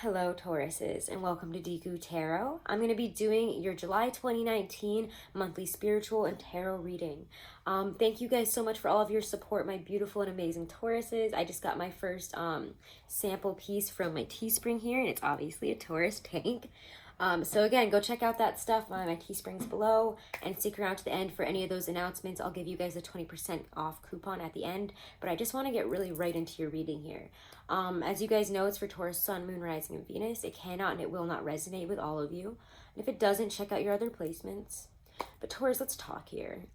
Hello, Tauruses, and welcome to Deku Tarot. I'm going to be doing your July 2019 monthly spiritual and tarot reading. Thank you guys so much for all of your support, my beautiful and amazing Tauruses. I just got my first sample piece from my Teespring here, and it's obviously a Taurus tank. So again, go check out that stuff. My Teespring's below, and stick around to the end for any of those announcements. I'll give you guys a 20% off coupon at the end, but I just want to get really right into your reading here. As you guys know, it's for Taurus, Sun, Moon, Rising, and Venus. It cannot and it will not resonate with all of you. And if it doesn't, check out your other placements. But Taurus, let's talk here.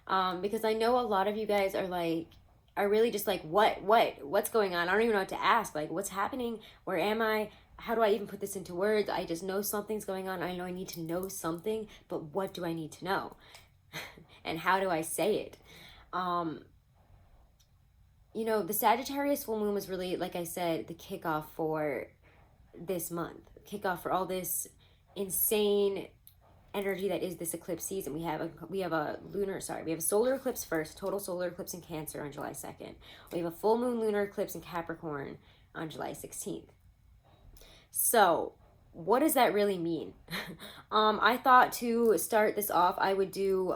Because I know a lot of you guys are really just like, what's going on? I don't even know what to ask. Like, what's happening? Where am I? How do I even put this into words? I just know something's going on. I know I need to know something, but what do I need to know? And how do I say it? You know, the Sagittarius full moon was really, like I said, the kickoff for this month. Kickoff for all this insane energy that is this eclipse season. We have a solar eclipse first, total solar eclipse in Cancer on July 2nd. We have a full moon lunar eclipse in Capricorn on July 16th. So what does that really mean? I thought to start this off, I would do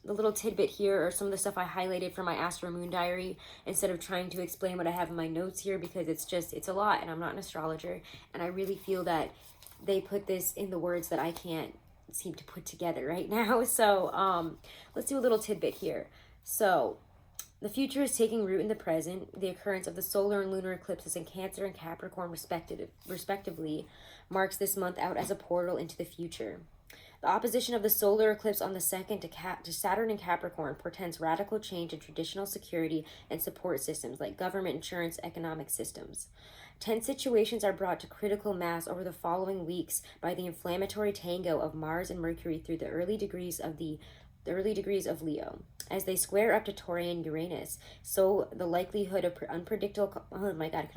the little tidbit here, or some of the stuff I highlighted from my Astro Moon diary, instead of trying to explain what I have in my notes here, because it's a lot, and I'm not an astrologer, and I really feel that they put this in the words that I can't seem to put together right now. So let's do a little tidbit here. So the future is taking root in the present. The occurrence of the solar and lunar eclipses in Cancer and Capricorn respectively marks this month out as a portal into the future. The opposition of the solar eclipse on the 2nd to Saturn in Capricorn portends radical change in traditional security and support systems like government, insurance, economic systems. Tense situations are brought to critical mass over the following weeks by the inflammatory tango of Mars and Mercury through the early degrees of Leo. As they square up to Taurian Uranus, so the likelihood of unpredictable... Oh my God,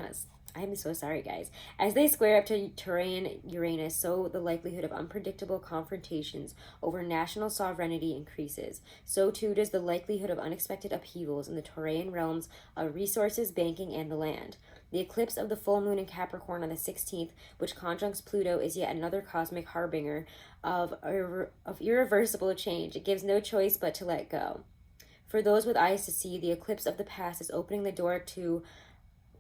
I'm so sorry, guys. As they square up to Taurian Uranus, so the likelihood of unpredictable confrontations over national sovereignty increases. So too does the likelihood of unexpected upheavals in the Taurian realms of resources, banking, and the land. The eclipse of the full moon in Capricorn on the 16th, which conjuncts Pluto, is yet another cosmic harbinger of irreversible change. It gives no choice but to let go. For those with eyes to see, the eclipse of the past is opening the door to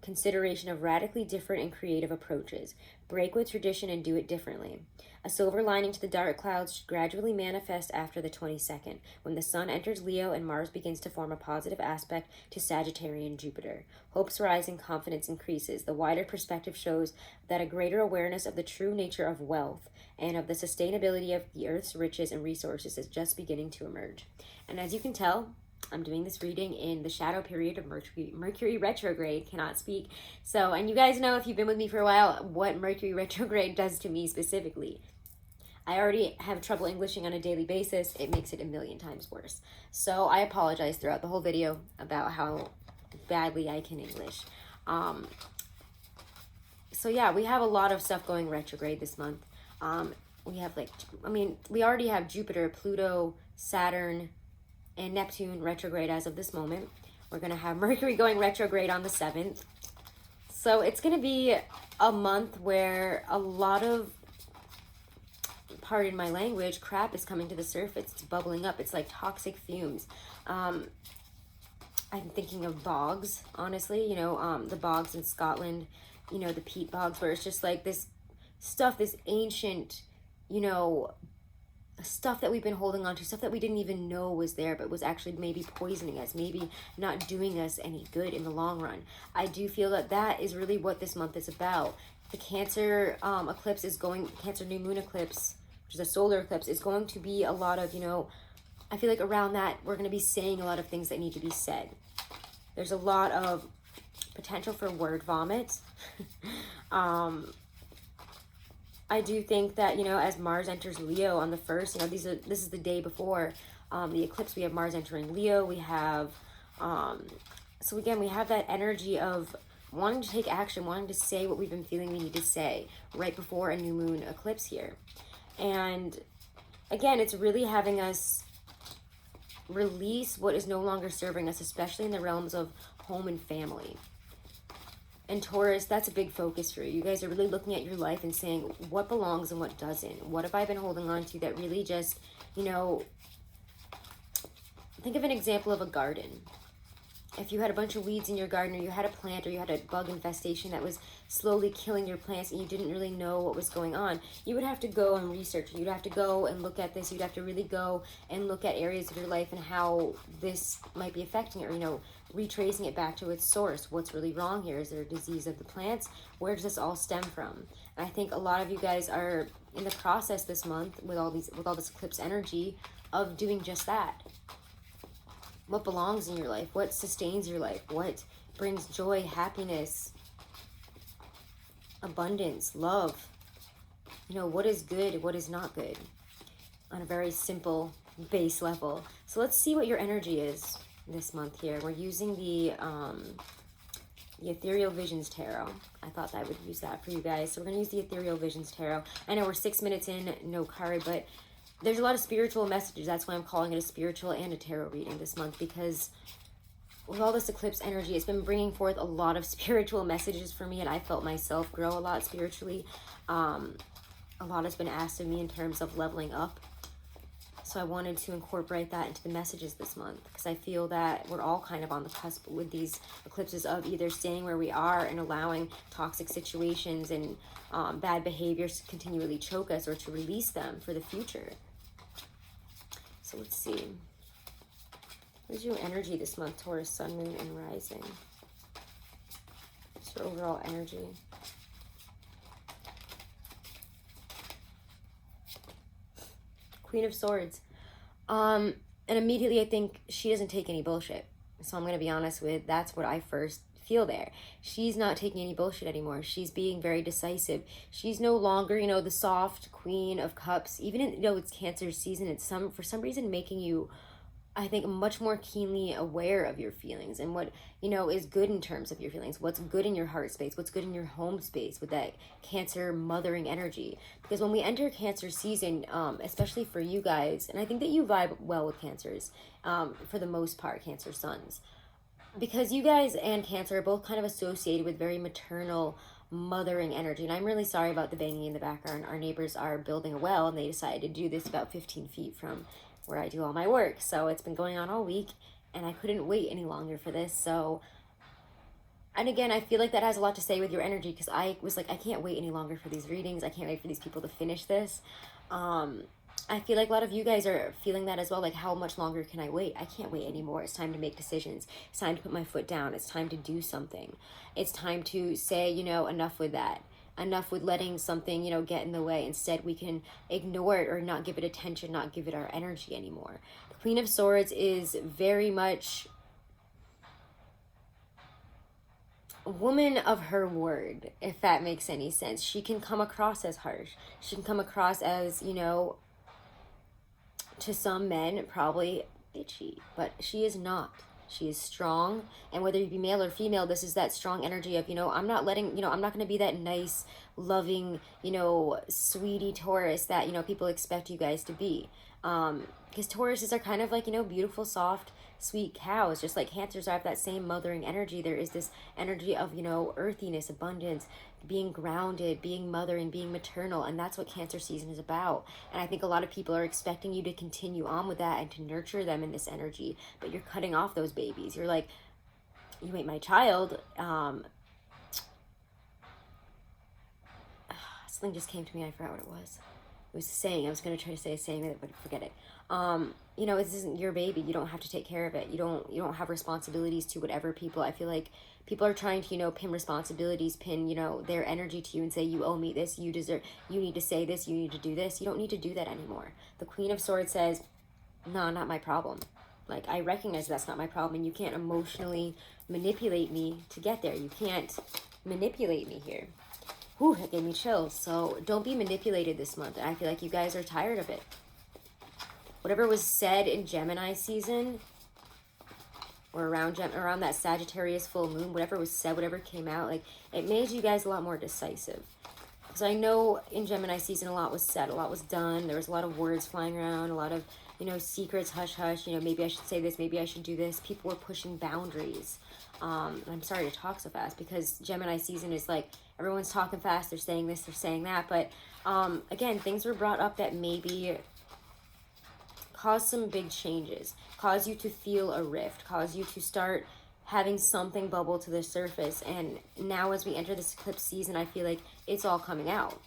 consideration of radically different and creative approaches. Break with tradition and do it differently. A silver lining to the dark clouds should gradually manifest after the 22nd, when the sun enters Leo and Mars begins to form a positive aspect to Sagittarian Jupiter. Hopes rise and confidence increases. The wider perspective shows that a greater awareness of the true nature of wealth and of the sustainability of the Earth's riches and resources is just beginning to emerge. And as you can tell, I'm doing this reading in the shadow period of Mercury retrograde. Cannot speak. So, and you guys know, if you've been with me for a while, what Mercury retrograde does to me specifically. I already have trouble Englishing on a daily basis. It makes it a million times worse. So I apologize throughout the whole video about how badly I can English. So yeah, we have a lot of stuff going retrograde this month. We have we already have Jupiter, Pluto, Saturn, and Neptune retrograde as of this moment. We're going to have Mercury going retrograde on the 7th. So it's going to be a month where a lot of, pardon my language, crap is coming to the surface. It's bubbling up. It's like toxic fumes. I'm thinking of bogs, honestly. You know, the bogs in Scotland, you know, the peat bogs, where it's just like this stuff, this ancient, you know, stuff that we've been holding on to, stuff that we didn't even know was there, but was actually maybe poisoning us, maybe not doing us any good in the long run. I do feel that that is really what this month is about. The Cancer eclipse is going, Cancer new moon eclipse, which is a solar eclipse, is going to be a lot of, you know, I feel like around that, we're going to be saying a lot of things that need to be said. There's a lot of potential for word vomit. I do think that, you know, as Mars enters Leo on the 1st, you know, this is the day before the eclipse. We have Mars entering Leo. We have, so again, we have that energy of wanting to take action, wanting to say what we've been feeling we need to say right before a new moon eclipse here. And again, it's really having us release what is no longer serving us, especially in the realms of home and family. And Taurus, that's a big focus for you. You guys are really looking at your life and saying, what belongs and what doesn't? What have I been holding on to that really just, you know, think of an example of a garden. If you had a bunch of weeds in your garden, or you had a plant, or you had a bug infestation that was slowly killing your plants and you didn't really know what was going on, you would have to go and research. You'd have to go and look at this. You'd have to really go and look at areas of your life and how this might be affecting it, or, you know, retracing it back to its source. What's really wrong here? Is there a disease of the plants? Where does this all stem from? And I think a lot of you guys are in the process this month with all this eclipse energy of doing just that. What belongs in your life? What sustains your life? What brings joy, happiness, abundance, love? You know, what is good, what is not good, on a very simple base level. So let's see what your energy is this month here. We're using the Ethereal Visions Tarot. I thought that I would use that for you guys. So we're going to use the Ethereal Visions Tarot. I know we're 6 minutes in, no card, but there's a lot of spiritual messages. That's why I'm calling it a spiritual and a tarot reading this month, because with all this eclipse energy, it's been bringing forth a lot of spiritual messages for me, and I felt myself grow a lot spiritually. A lot has been asked of me in terms of leveling up. So I wanted to incorporate that into the messages this month, because I feel that we're all kind of on the cusp with these eclipses of either staying where we are and allowing toxic situations and bad behaviors to continually choke us, or to release them for the future. So let's see. What's your energy this month, Taurus, Sun, Moon, and Rising? What's your overall energy? Queen of Swords. And immediately I think she doesn't take any bullshit. So I'm going to be honest with, that's what I first feel there. She's not taking any bullshit anymore. She's being very decisive. She's no longer, you know, the soft Queen of Cups. Even in, you know, it's Cancer season, it's for some reason making you, I think, much more keenly aware of your feelings and what, you know, is good in terms of your feelings. What's good in your heart space? What's good in your home space with that Cancer mothering energy? Because when we enter Cancer season, especially for you guys, and I think that you vibe well with Cancers, for the most part, Cancer Suns, because you guys and Cancer are both kind of associated with very maternal, mothering energy. And I'm really sorry about the banging in the background. Our neighbors are building a well, and they decided to do this about 15 feet from where I do all my work. So it's been going on all week, and I couldn't wait any longer for this. So, and again, I feel like that has a lot to say with your energy, because I was like, I can't wait any longer for these readings. I can't wait for these people to finish this. I feel like a lot of you guys are feeling that as well. Like, how much longer can I wait? I can't wait anymore. It's time to make decisions. It's time to put my foot down. It's time to do something. It's time to say, you know, enough with that. Enough with letting something, you know, get in the way. Instead, we can ignore it or not give it attention, not give it our energy anymore. The Queen of Swords is very much a woman of her word, if that makes any sense. She can come across as harsh. She can come across as, you know, to some men, probably bitchy, but she is not. She is strong, and whether you be male or female, this is that strong energy of, you know, I'm not letting, you know, I'm not going to be that nice, loving, you know, sweetie Taurus that, you know, people expect you guys to be. Because Tauruses are kind of like, you know, beautiful, soft, sweet cows, just like Cancers have that same mothering energy. There is this energy of, you know, earthiness, abundance, being grounded, being mothering, being maternal, and that's what Cancer season is about. And I think a lot of people are expecting you to continue on with that and to nurture them in this energy, but you're cutting off those babies. You're like, you ain't my child. Something just came to me, I forgot what it was. It was a saying. I was going to try to say a saying, but forget it. You know, this isn't your baby. You don't have to take care of it. You don't have responsibilities to whatever people. I feel like people are trying to, you know, pin responsibilities, pin, you know, their energy to you and say, you owe me this, you deserve, you need to say this, you need to do this. You don't need to do that anymore. The Queen of Swords says, no, not my problem. Like, I recognize that's not my problem, and you can't emotionally manipulate me to get there. You can't manipulate me here. Whew, that gave me chills. So don't be manipulated this month. I feel like you guys are tired of it. Whatever was said in Gemini season, or around that Sagittarius full moon, whatever was said, whatever came out, like, it made you guys a lot more decisive. Because I know in Gemini season a lot was said, a lot was done. There was a lot of words flying around, a lot of you know, secrets, hush hush, you know, maybe I should say this, maybe I should do this. People were pushing boundaries. I'm sorry to talk so fast, because Gemini season is like, everyone's talking fast, they're saying this, they're saying that, but again, things were brought up that maybe cause some big changes, cause you to feel a rift, cause you to start having something bubble to the surface. And now as we enter this eclipse season, I feel like it's all coming out.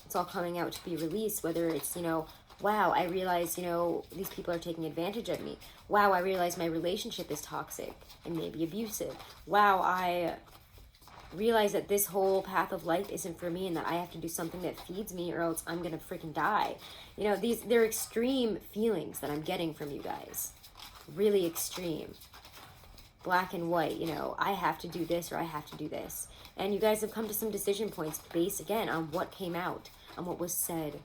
It's all coming out to be released, whether it's, you know, wow, I realize, you know, these people are taking advantage of me. Wow, I realize my relationship is toxic and maybe abusive. Wow, I realize that this whole path of life isn't for me, and that I have to do something that feeds me, or else I'm gonna freaking die. You know, they're extreme feelings that I'm getting from you guys. Really extreme. Black and white, you know, I have to do this or I have to do this. And you guys have come to some decision points based, again, on what came out, on what was said,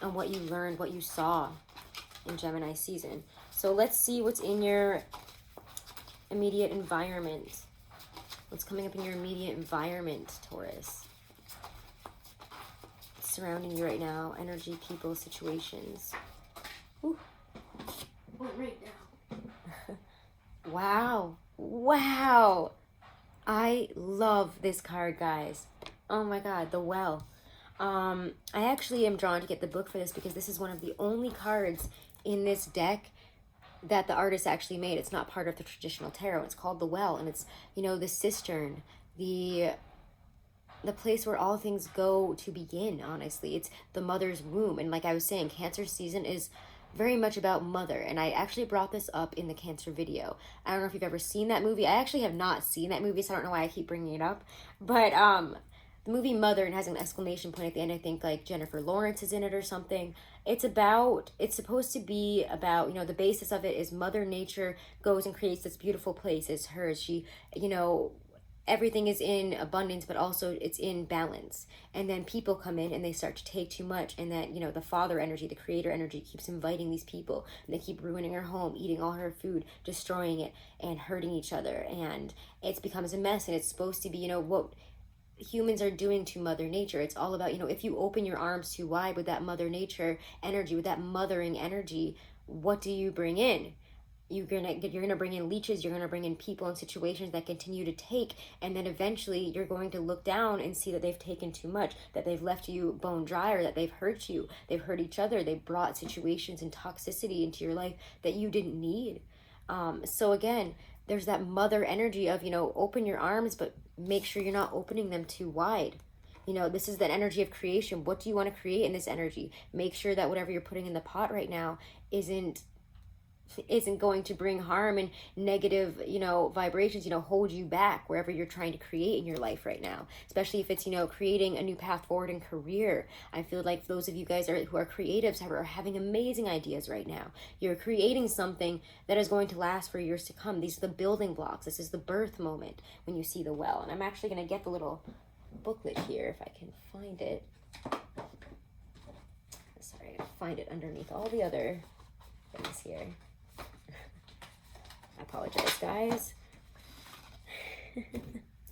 on what you learned, what you saw in Gemini season. So let's see what's in your immediate environment. What's coming up in your immediate environment, Taurus? Surrounding you right now, energy, people, situations. Ooh. Oh, right now. Wow. Wow. I love this card, guys. Oh my God, the Well. I actually am drawn to get the book for this, because this is one of the only cards in this deck that the artist actually made. It's not part of the traditional tarot. It's called the Well, and it's, you know, the cistern, the place where all things go to begin, honestly. It's the mother's womb. And like I was saying, Cancer season is very much about mother, and I actually brought this up in the Cancer video. I don't know if you've ever seen that movie. I actually have not seen that movie, so I don't know why I keep bringing it up, but the movie Mother, and has an exclamation point at the end. I think like Jennifer Lawrence is in it or something. It's supposed to be about, you know, the basis of it is Mother Nature goes and creates this beautiful place. It's hers. She, you know, everything is in abundance, but also it's in balance. And then people come in and they start to take too much. And that, you know, the father energy, the creator energy keeps inviting these people. And they keep ruining her home, eating all her food, destroying it, and hurting each other. And it becomes a mess. And it's supposed to be, you know, what humans are doing to Mother Nature. It's all about, you know, if you open your arms too wide with that Mother Nature energy, with that mothering energy, what do you bring in? You're gonna bring in leeches. You're gonna bring in people and situations that continue to take, and then eventually you're going to look down and see that they've taken too much, that they've left you bone dry, or that they've hurt you, they've hurt each other, they've brought situations and toxicity into your life that you didn't need. So again, there's that mother energy of, you know, open your arms, but make sure you're not opening them too wide. You know, this is that energy of creation. What do you want to create in this energy? Make sure that whatever you're putting in the pot right now isn't going to bring harm and negative, you know, vibrations, you know, hold you back wherever you're trying to create in your life right now. Especially if it's, you know, creating a new path forward in career. I feel like those of you guys who are creatives are having amazing ideas right now. You're creating something that is going to last for years to come. These are the building blocks. This is the birth moment when you see the Well. And I'm actually going to get the little booklet here if I can find it. Sorry, I find it underneath all the other things here. I apologize, guys.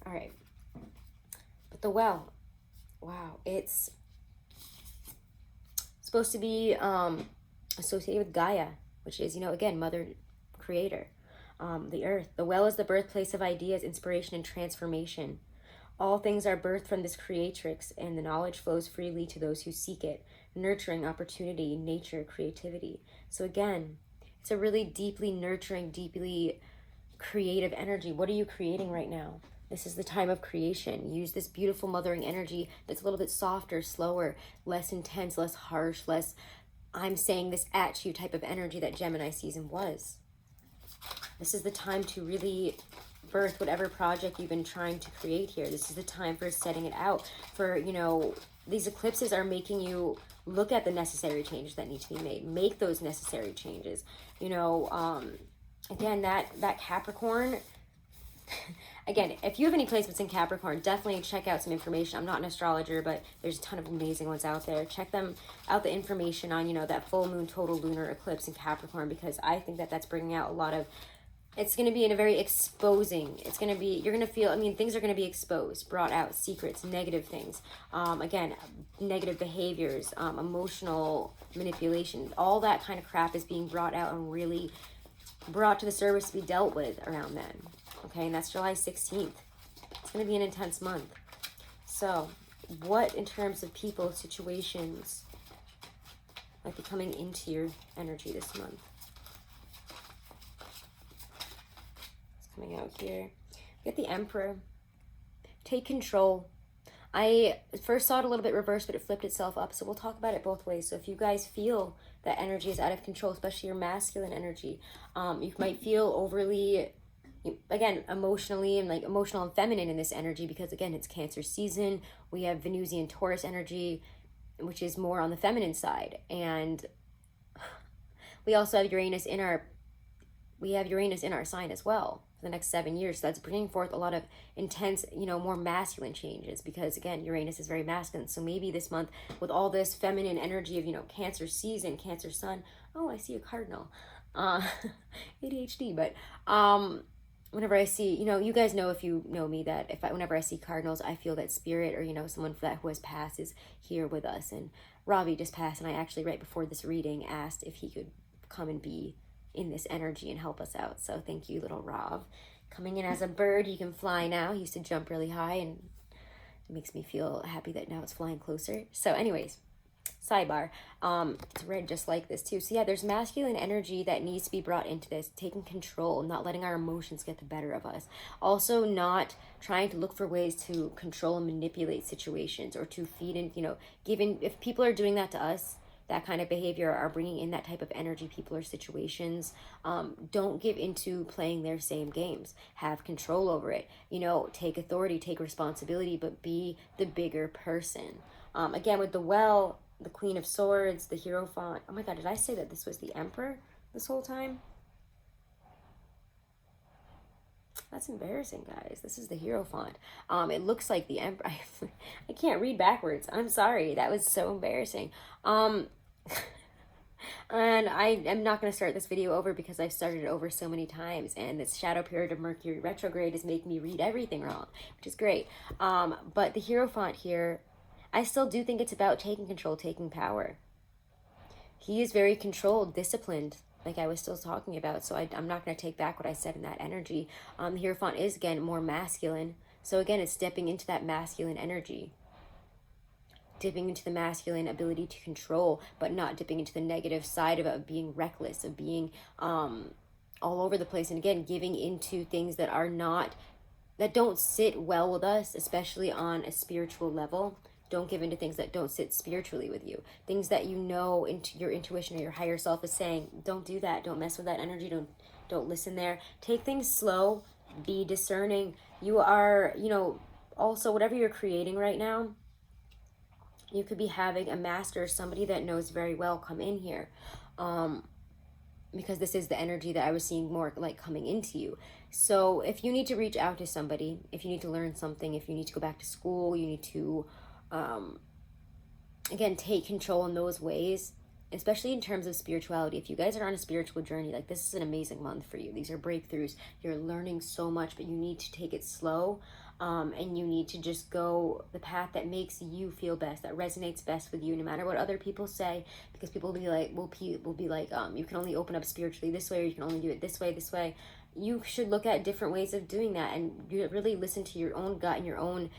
All right. But the Well, wow, it's supposed to be associated with Gaia, which is, you know, again, Mother Creator, the earth. The Well is the birthplace of ideas, inspiration, and transformation. All things are birthed from this creatrix, and the knowledge flows freely to those who seek it, nurturing opportunity, nature, creativity. So again, it's a really deeply nurturing, deeply creative energy. What are you creating right now? This is the time of creation. Use this beautiful mothering energy that's a little bit softer, slower, less intense, less harsh, less I'm saying this at you type of energy that Gemini season was. This is the time to really birth whatever project you've been trying to create here. This is the time for setting it out. For, you know, these eclipses are making you look at the necessary changes that need to be made. Make those necessary changes. You know, again, that Capricorn, again, if you have any placements in Capricorn, definitely check out some information. I'm not an astrologer, but there's a ton of amazing ones out there. Check them out, the information on, you know, that full moon total lunar eclipse in Capricorn, because I think that that's bringing out a lot of It's going to be in a very exposing, it's going to be, you're going to feel, I mean, things are going to be exposed, brought out, secrets, negative things. Again, negative behaviors, emotional manipulation, all that kind of crap is being brought out and really brought to the surface to be dealt with around then. Okay, and that's July 16th. It's going to be an intense month. So, what in terms of people, situations, might be coming into your energy this month? Coming out here. Get the Emperor. Take control. I first saw it a little bit reversed, but it flipped itself up. So we'll talk about it both ways. So if you guys feel that energy is out of control, especially your masculine energy, you might feel overly, again, emotionally and like emotional and feminine in this energy because, again, it's Cancer season. We have Venusian Taurus energy, which is more on the feminine side. And we also have Uranus in our sign as well for the next 7 years. So that's bringing forth a lot of intense, more masculine changes because, again, Uranus is very masculine. So maybe this month with all this feminine energy of, Cancer season, Cancer sun. Oh, I see a cardinal. ADHD. But whenever I see, you guys know, if you know me, that whenever I see cardinals, I feel that spirit or, someone who has passed is here with us. And Ravi just passed. And I actually, right before this reading, asked if he could come and be in this energy and help us out. So thank you, little Rav. Coming in as a bird, he can fly now. He used to jump really high, and it makes me feel happy that now it's flying closer. So anyways, sidebar. It's red just like this too. So yeah, there's masculine energy that needs to be brought into this, taking control, not letting our emotions get the better of us. Also not trying to look for ways to control and manipulate situations or to feed in, giving, if people are doing that to us, that kind of behavior, are bringing in that type of energy, people or situations, don't give into playing their same games. Have control over it. Take authority, take responsibility, but be the bigger person. Again, with the Well, the Queen of Swords, the Hierophant. Oh my God, did I say that this was the Emperor this whole time? That's embarrassing, guys. This is the Hierophant. It looks like the Emperor. I can't read backwards. I'm sorry. That was so embarrassing. And I am not going to start this video over because I've started it over so many times. And this shadow period of Mercury retrograde is making me read everything wrong, which is great. But the Hierophant here, I still do think it's about taking control, taking power. He is very controlled, disciplined, like I was still talking about. So I'm not going to take back what I said in that energy. The Hierophant is, again, more masculine. So again, it's stepping into that masculine energy. Dipping into the masculine ability to control, but not dipping into the negative side of being reckless, of being all over the place. And again, giving into things that don't sit well with us, especially on a spiritual level. Don't give into things that don't sit spiritually with you. Things that into your intuition or your higher self is saying, don't do that. Don't mess with that energy. Don't listen there. Take things slow. Be discerning. You are, also whatever you're creating right now, you could be having a master, somebody that knows very well, come in here. Because this is the energy that I was seeing more like coming into you. So if you need to reach out to somebody, if you need to learn something, if you need to go back to school, you need to, again, take control in those ways, especially in terms of spirituality. If you guys are on a spiritual journey, like, this is an amazing month for you. These are breakthroughs. You're learning so much, but you need to take it slow. And you need to just go the path that makes you feel best, that resonates best with you, no matter what other people say, because people will be like, you can only open up spiritually this way, or you can only do it this way. You should look at different ways of doing that, and you really listen to your own gut and your own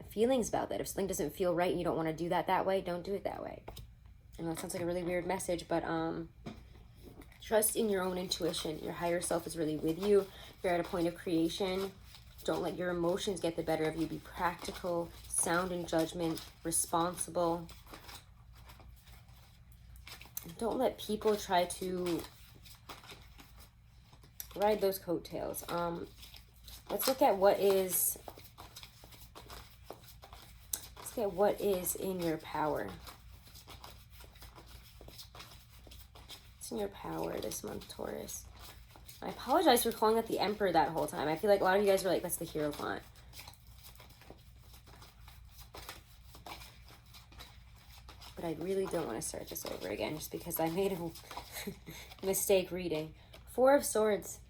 feelings about that. If something doesn't feel right and you don't want to do that way, don't do it that way. I know it sounds like a really weird message, but trust in your own intuition. Your higher self is really with you. You're at a point of creation. Don't let your emotions get the better of you. Be practical, sound in judgment, responsible. Don't let people try to ride those coattails. Let's look at what is in your power. What's in your power this month, Taurus? I apologize for calling it the Emperor that whole time. I feel like a lot of you guys were like, that's the Hierophant. But I really don't want to start this over again just because I made a mistake reading. Four of Swords.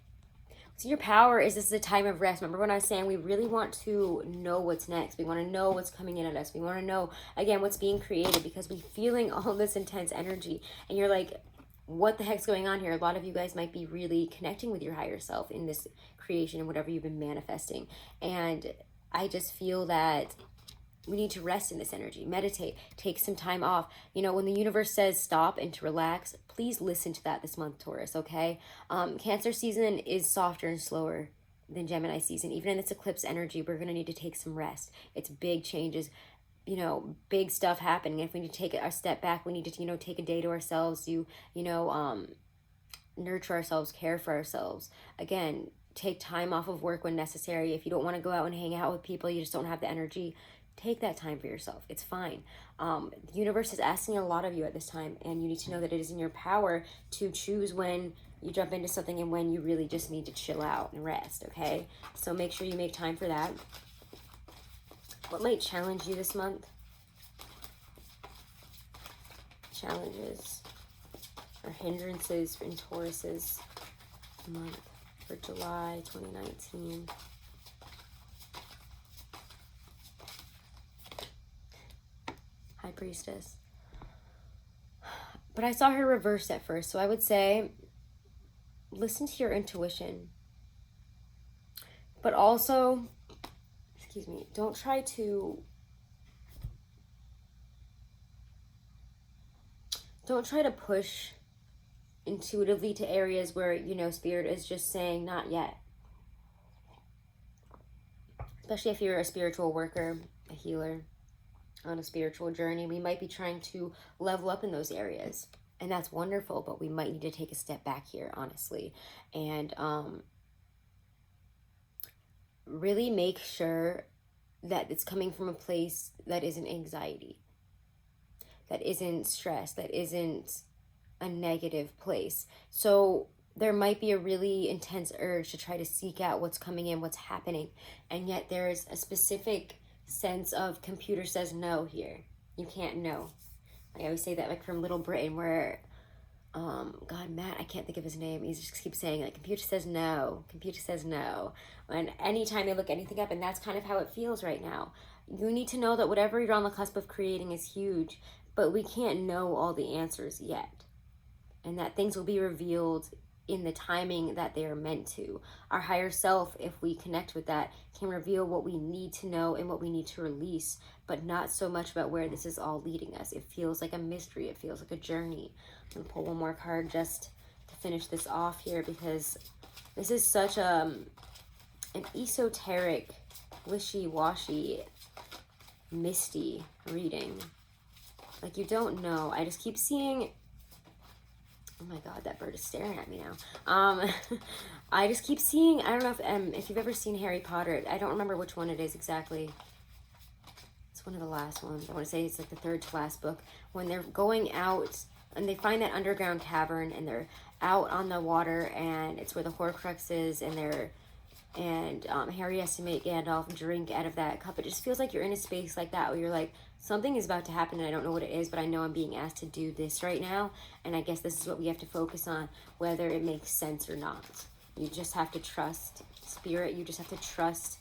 So your power is this is a time of rest. Remember when I was saying we really want to know what's next. We want to know what's coming in at us. We want to know, again, what's being created, because we're feeling all this intense energy. And you're like, what the heck's going on here? A lot of you guys might be really connecting with your higher self in this creation and whatever you've been manifesting. And I just feel that we need to rest in this energy, meditate, take some time off. You know, when the universe says stop and to relax, please listen to that this month, Taurus, okay? Cancer season is softer and slower than Gemini season. Even in this eclipse energy, we're going to need to take some rest. It's big changes, you know, big stuff happening. If we need to take a step back, we need to, you know, take a day to ourselves, nurture ourselves, care for ourselves. Again, take time off of work when necessary. If you don't want to go out and hang out with people, you just don't have the energy, take that time for yourself. It's fine. The universe is asking a lot of you at this time, and you need to know that it is in your power to choose when you jump into something and when you really just need to chill out and rest, okay? So make sure you make time for that. What might challenge you this month? Challenges or hindrances in Taurus's month for July 2019. High Priestess. But I saw her reversed at first, so I would say listen to your intuition. But also, don't try to push intuitively to areas where, you know, Spirit is just saying not yet. Especially if you're a spiritual worker, a healer, on a spiritual journey, we might be trying to level up in those areas, and that's wonderful, but we might need to take a step back here, honestly, and really make sure that it's coming from a place that isn't anxiety, that isn't stress, that isn't a negative place. So there might be a really intense urge to try to seek out what's coming in, what's happening, and yet there's a specific sense of computer says no here. You can't know. I always say that, like from Little Britain, where God, Matt, I can't think of his name. He just keeps saying, like, computer says no. Computer says no. And anytime they look anything up, and that's kind of how it feels right now. You need to know that whatever you're on the cusp of creating is huge, but we can't know all the answers yet. And that things will be revealed in the timing that they are meant to. Our higher self, if we connect with that, can reveal what we need to know and what we need to release, but not so much about where this is all leading us. It feels like a mystery. It feels like a journey. I'm going to pull one more card just to finish this off here, because this is such an esoteric, wishy-washy, misty reading. Like, you don't know. I just keep seeing... Oh my God, that bird is staring at me now. I just keep seeing, I don't know if you've ever seen Harry Potter. I don't remember which one it is exactly. It's one of the last ones. I want to say it's like the third to last book. When they're going out and they find that underground cavern and they're out on the water, and it's where the Horcrux is, and Harry has to make Gandalf drink out of that cup. It just feels like you're in a space like that where you're like, something is about to happen and I don't know what it is, but I know I'm being asked to do this right now, and I guess this is what we have to focus on, whether it makes sense or not. You just have to trust Spirit. You just have to trust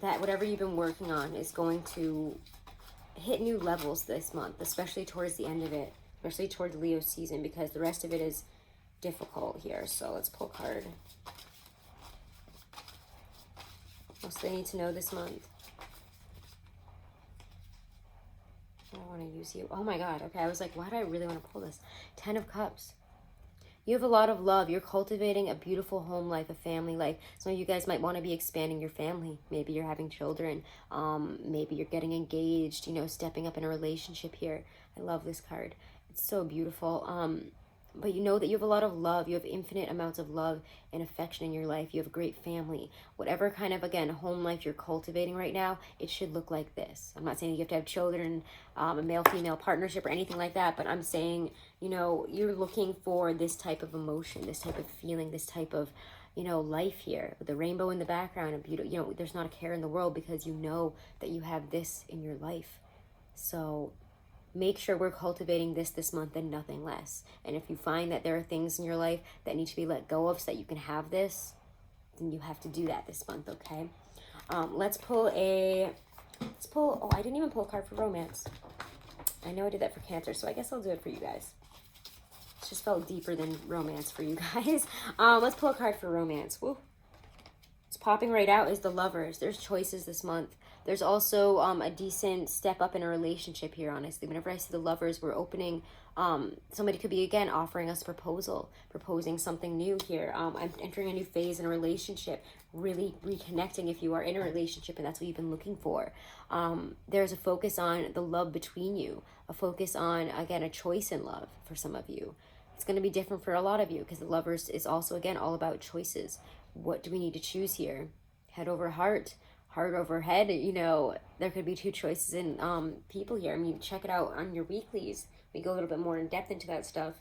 that whatever you've been working on is going to hit new levels this month, especially towards the end of it, especially towards Leo season, because the rest of it is difficult here. So let's pull a card. What else do they need to know this month? I don't want to use you. Oh my God. Okay, I was like, why do I really want to pull this? 10 of Cups. You have a lot of love. You're cultivating a beautiful home life, a family life. Some of you guys might want to be expanding your family. Maybe you're having children. Maybe you're getting engaged, you know, stepping up in a relationship here. I love this card. It's so beautiful. But you know that you have a lot of love. You have infinite amounts of love and affection in your life. You have a great family. Whatever kind of, again, home life you're cultivating right now, it should look like this. I'm not saying you have to have children, a male-female partnership or anything like that, but I'm saying, you know, you're looking for this type of emotion, this type of feeling, this type of, you know, life here. With the rainbow in the background, and beautiful, you know, there's not a care in the world because you know that you have this in your life. So make sure we're cultivating this month and nothing less. And if you find that there are things in your life that need to be let go of so that you can have this, then you have to do that this month, okay? Let's pull, oh, I didn't even pull a card for romance. I know I did that for Cancer, so I guess I'll do it for you guys. It just felt deeper than romance for you guys. Let's pull a card for romance. Woo. It's popping right out is the Lovers. There's choices this month. There's also a decent step up in a relationship here, honestly. Whenever I see the Lovers, we're opening, somebody could be, again, offering us a proposal, proposing something new here. I'm entering a new phase in a relationship, really reconnecting if you are in a relationship and that's what you've been looking for. There's a focus on the love between you, a focus on, again, a choice in love for some of you. It's going to be different for a lot of you because the Lovers is also, again, all about choices. What do we need to choose here? Head over heart, heart over head. You know, there could be two choices in people here. I mean, check it out on your weeklies. We go a little bit more in depth into that stuff.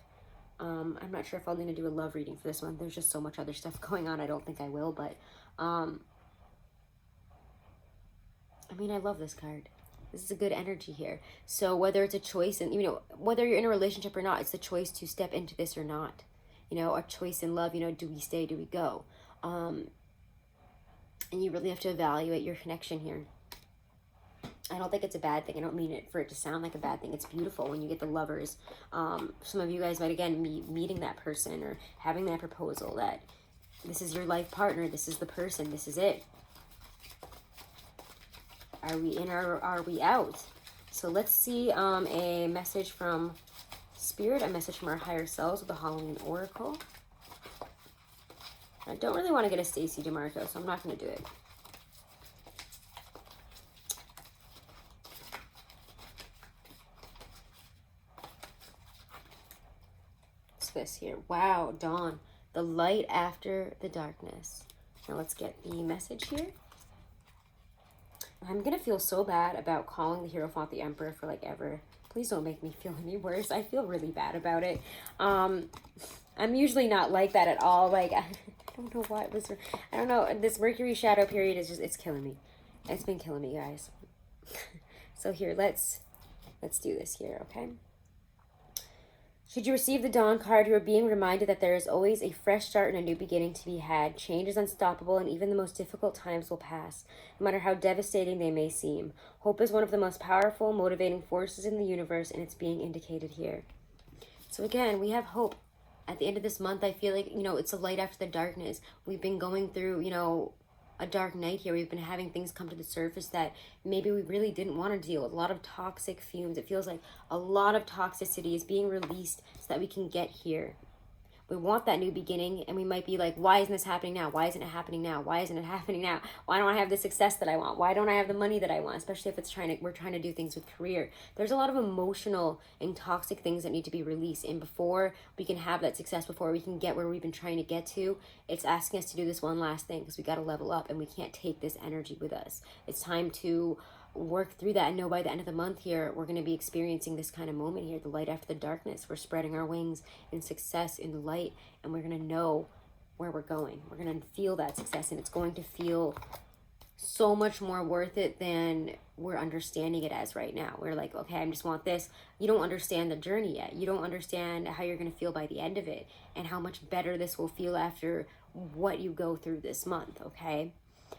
I'm not sure if I'm going to do a love reading for this one. There's just so much other stuff going on. I don't think I will, but I mean, I love this card. This is a good energy here. So whether it's a choice, and you know, whether you're in a relationship or not, it's the choice to step into this or not. You know, a choice in love, you know, do we stay, do we go? And you really have to evaluate your connection here. I don't think it's a bad thing. I don't mean it for it to sound like a bad thing. It's beautiful when you get the Lovers. Some of you guys might, again, be meeting that person or having that proposal that this is your life partner. This is the person. This is it. Are we in or are we out? So let's see a message from Spirit, a message from our higher selves with the Halloween Oracle. I don't really want to get a Stacey DeMarco, so I'm not going to do it. What's this here? Wow, dawn. The light after the darkness. Now let's get the message here. I'm going to feel so bad about calling the Hierophant the Emperor for like ever. Please don't make me feel any worse. I feel really bad about it. I'm usually not like that at all. Like, I don't know why it was. I don't know. This Mercury shadow period is just, it's killing me. It's been killing me, guys. So here, let's do this here, okay? Should you receive the Dawn card, you are being reminded that there is always a fresh start and a new beginning to be had. Change is unstoppable, and even the most difficult times will pass, no matter how devastating they may seem. Hope is one of the most powerful, motivating forces in the universe, and it's being indicated here. So again, we have hope. At the end of this month, I feel like, you know, it's a light after the darkness. We've been going through, you know, a dark night here. We've been having things come to the surface that maybe we really didn't want to deal with. A lot of toxic fumes. It feels like a lot of toxicity is being released so that we can get here. We want that new beginning, and we might be like, why isn't this happening now? Why isn't it happening now? Why isn't it happening now? Why don't I have the success that I want? Why don't I have the money that I want? Especially if we're trying to do things with career. There's a lot of emotional and toxic things that need to be released. And before we can have that success, before we can get where we've been trying to get to, it's asking us to do this one last thing because we got to level up, and we can't take this energy with us. It's time to work through that and know by the end of the month here, we're going to be experiencing this kind of moment here, the light after the darkness. We're spreading our wings in success, in the light, and we're going to know where we're going. We're going to feel that success, and it's going to feel so much more worth it than we're understanding it as right now. We're like, okay, I just want this. You don't understand the journey yet. You don't understand how you're going to feel by the end of it and how much better this will feel after what you go through this month, okay?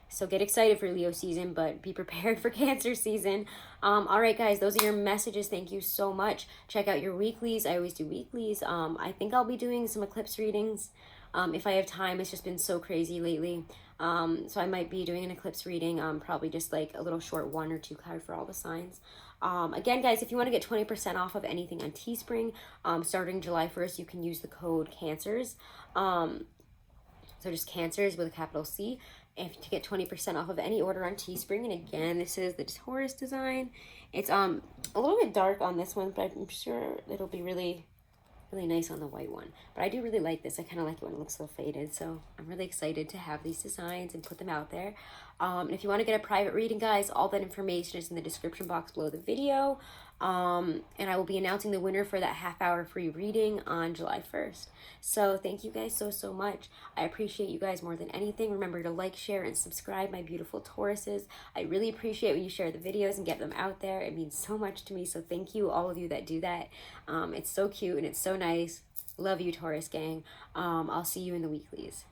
So get excited for Leo season, but be prepared for Cancer season. All right, guys, those are your messages. Thank you so much. Check out your weeklies. I always do weeklies. I think I'll be doing some eclipse readings if I have time. It's just been so crazy lately. So I might be doing an eclipse reading, probably just like a little short 1 or 2 card for all the signs. Again, guys, if you want to get 20% off of anything on Teespring, starting July 1st, you can use the code CANCERS. So just Cancers with a capital C. If to get 20% off of any order on Teespring. And again, this is the Taurus design. It's a little bit dark on this one, but I'm sure it'll be really nice on the white one. But I do really like this. I kind of like it when it looks so faded. So I'm really excited to have these designs and put them out there. And if you want to get a private reading, guys, all that information is in the description box below the video. And I will be announcing the winner for that half-hour free reading on July 1st. So thank you guys so much. I appreciate you guys more than anything. Remember to like, share, and subscribe, my beautiful Tauruses. I really appreciate when you share the videos and get them out there. It means so much to me. So thank you, all of you that do that. It's so cute and it's so nice. Love you, Taurus gang. I'll see you in the weeklies.